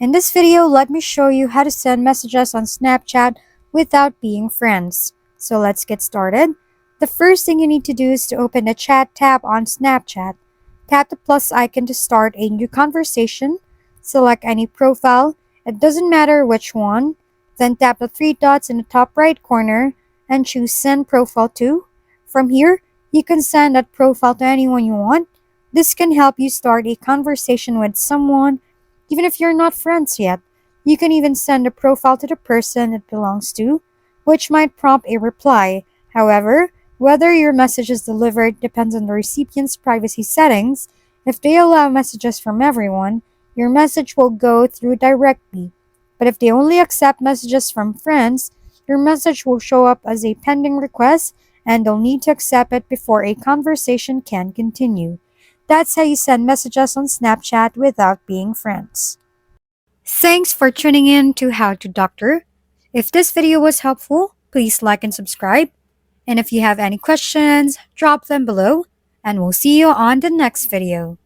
In this video, let me show you how to send messages on Snapchat without being friends. So let's get started. The first thing you need to do is to open the chat tab on Snapchat. Tap the plus icon to start a new conversation. Select any profile, it doesn't matter which one. Then tap the three dots in the top right corner and choose Send Profile To. From here, you can send that profile to anyone you want. This can help you start a conversation with someone even if you're not friends yet. You can even send a profile to the person it belongs to, which might prompt a reply. However, whether your message is delivered depends on the recipient's privacy settings. If they allow messages from everyone, your message will go through directly. But if they only accept messages from friends, your message will show up as a pending request and they'll need to accept it before a conversation can continue. That's how you send messages on Snapchat without being friends. Thanks for tuning in to How to Doctor. If this video was helpful, please like and subscribe. And if you have any questions, drop them below, and we'll see you on the next video.